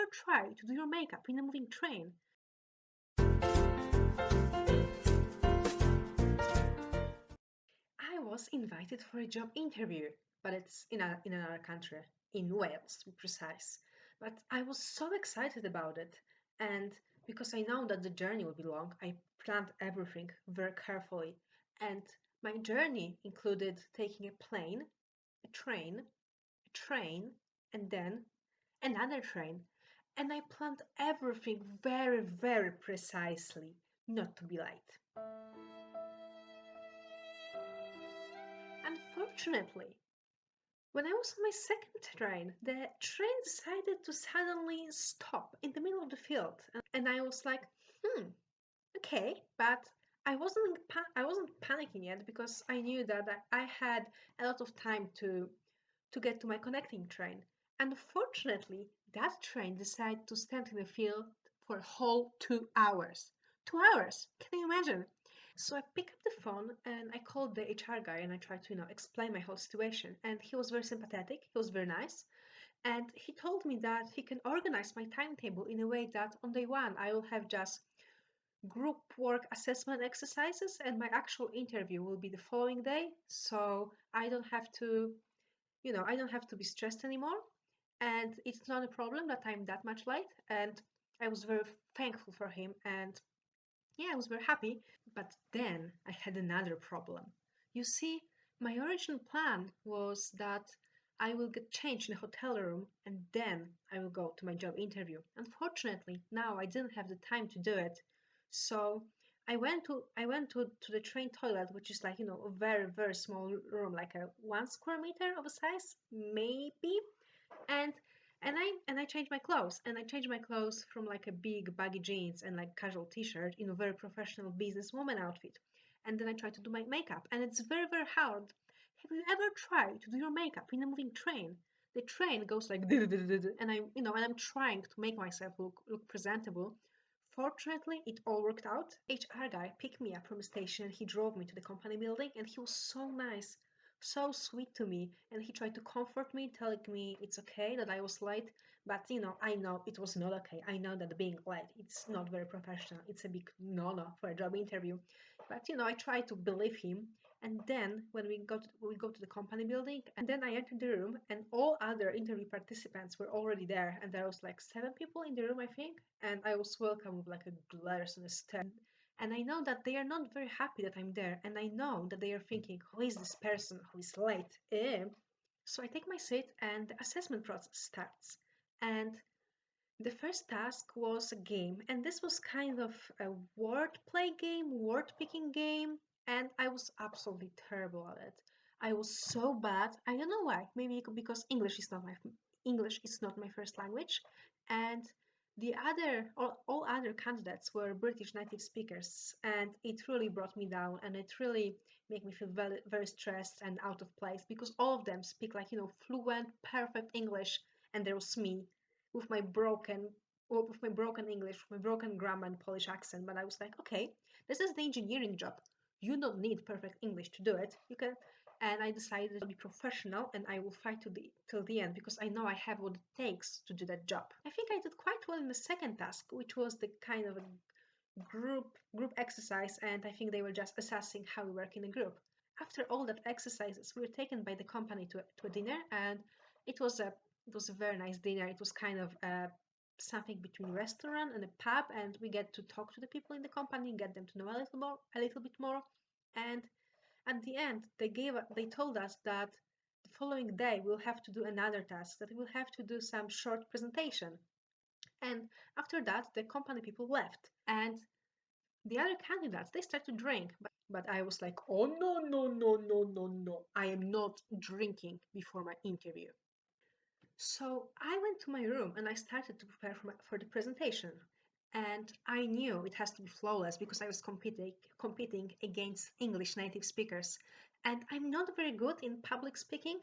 ever tried to do your makeup in a moving train? I was invited for a job interview, but it's in another country, in Wales to be precise. But I was so excited about it, and because I know that the journey will be long, I planned everything very carefully. And my journey included taking a plane, a train, and then another train. And I planned everything very, very precisely, not to be late. Unfortunately, when I was on my second train, the train decided to suddenly stop in the middle of the field, and I was like, "Hmm, okay." But I wasn't panicking yet because I knew that I had a lot of time to get to my connecting train. Unfortunately, that train decided to stand in the field for a whole 2 hours. 2 hours! Can you imagine? So I picked up the phone and I called the HR guy and I tried to, explain my whole situation. And he was very sympathetic, he was very nice. And he told me that he can organize my timetable in a way that on day one I will have just group work assessment exercises and my actual interview will be the following day. So I don't have to be stressed anymore. And it's not a problem that I'm that much late. And I was very thankful for him. And yeah, I was very happy. But then I had another problem. You see, my original plan was that I will get changed in a hotel room and then I will go to my job interview. Unfortunately, now I didn't have the time to do it. So I went to the train toilet, which is like, a very, very small room, like a 1 square meter of a size, maybe, and and I changed my clothes and I changed my clothes from like a big baggy jeans and like casual t-shirt in a very professional businesswoman outfit. And then I tried to do my makeup and it's very, very hard. Have you ever tried to do your makeup in a moving train? The train goes like and I'm trying to make myself look presentable. Fortunately, it all worked out. HR guy picked me up from the station. He drove me to the company building and he was so nice, so sweet to me. And he tried to comfort me, telling me it's okay that I was late. But I know it was not okay. I know that being late, it's not very professional. It's a big no-no for a job interview. But I try to believe him. And then when we go to the company building, and then I entered the room, and all other interview participants were already there, and there was like 7 people in the room, I think, and I was welcomed with like a glares and a stare. And I know that they are not very happy that I'm there, and I know that they are thinking, who is this person who is late? So I take my seat, and the assessment process starts. And the first task was a game, and this was kind of a word play game, word picking game, and I was absolutely terrible at it. I was so bad. I don't know why. Maybe because English is not my first language, and all other candidates were British native speakers, and it really brought me down, and it really made me feel very, very stressed and out of place because all of them speak like fluent, perfect English, and there was me with my broken English, with my broken grammar and Polish accent. But I was like, okay, this is the engineering job. You don't need perfect English to do it. You can. And I decided to be professional and I will fight to the till the end because I know I have what it takes to do that job. I think I did quite well in the second task, which was the kind of a group exercise, and I think they were just assessing how we work in a group. After all that exercises, we were taken by the company to a dinner, and it was a very nice dinner. It was kind of something between a restaurant and a pub, and we get to talk to the people in the company, get them to know a little bit more. And at the end, they told us that the following day we'll have to do another task, that we'll have to do some short presentation. And after that, the company people left, and the other candidates they start to drink, but I was like, oh no, no, no, no, no, no, I am not drinking before my interview. So I went to my room and I started to prepare for the presentation. And I knew it has to be flawless because I was competing against English native speakers. And I'm not very good in public speaking.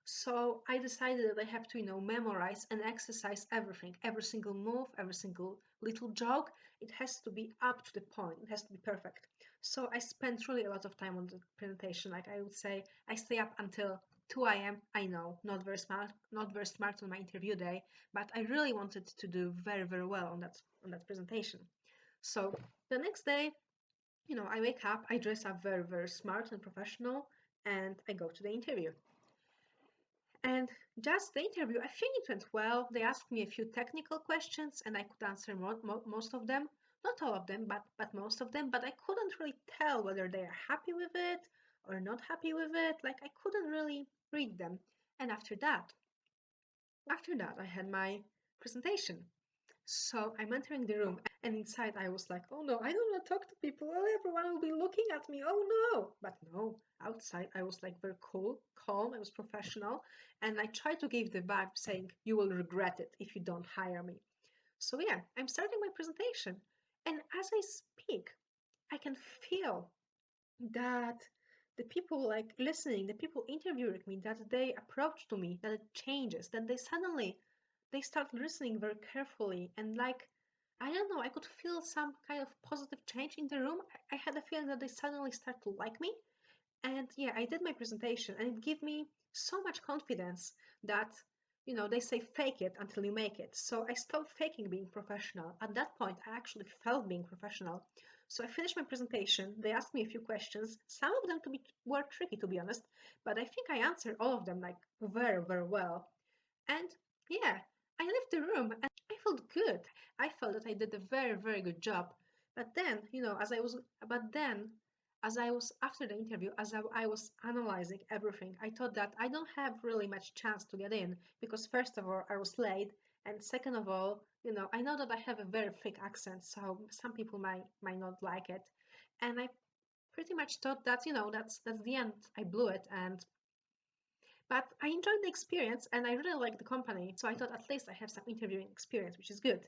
So I decided that I have to, memorize and exercise everything, every single move, every single little joke. It has to be up to the point. It has to be perfect. So I spent really a lot of time on the presentation. Like I would say, I stay up until 2 a.m. I know, not very smart on my interview day, but I really wanted to do very, very well on that presentation. So the next day, I wake up, I dress up very, very smart and professional, and I go to the interview. And just the interview, I think it went well. They asked me a few technical questions, and I could answer most of them. Not all of them, but most of them. But I couldn't really tell whether they are happy with it or not happy with it. Like I couldn't really read them. And after that, I had my presentation. So I'm entering the room, and inside I was like, oh no, I don't want to talk to people. Oh, everyone will be looking at me. Oh no. But no, outside I was like very cool, calm, I was professional, and I tried to give the vibe saying, you will regret it if you don't hire me. So yeah, I'm starting my presentation. And as I speak, I can feel that the people like listening, the people interviewing me, that they approach to me, that it changes, that they start listening very carefully, and like I don't know, I could feel some kind of positive change in the room. I had a feeling that they suddenly start to like me. And yeah, I did my presentation, and it gave me so much confidence that, they say fake it until you make it. So I stopped faking being professional. At that point, I actually felt being professional. So I finished my presentation. They asked me a few questions. Some of them were tricky, to be honest, but I think I answered all of them like very, very well. And yeah, I left the room and I felt good. I felt that I did a very, very good job. But then, as I was after the interview, as I was analyzing everything, I thought that I don't have really much chance to get in because first of all, I was late, and second of all, I know that I have a very thick accent, so some people might not like it. And I pretty much thought that, that's the end. I blew it, but I enjoyed the experience and I really liked the company. So I thought at least I have some interviewing experience, which is good.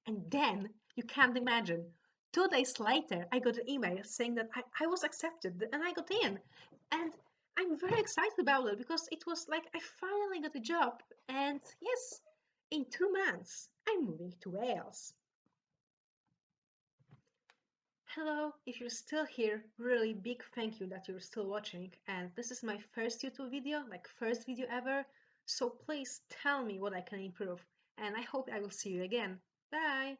And then you can't imagine. 2 days later, I got an email saying that I was accepted and I got in. And I'm very excited about it because it was like I finally got a job. And yes, in 2 months, I'm moving to Wales. Hello, if you're still here, really big thank you that you're still watching. And this is my first YouTube video, like first video ever. So please tell me what I can improve. And I hope I will see you again. Bye!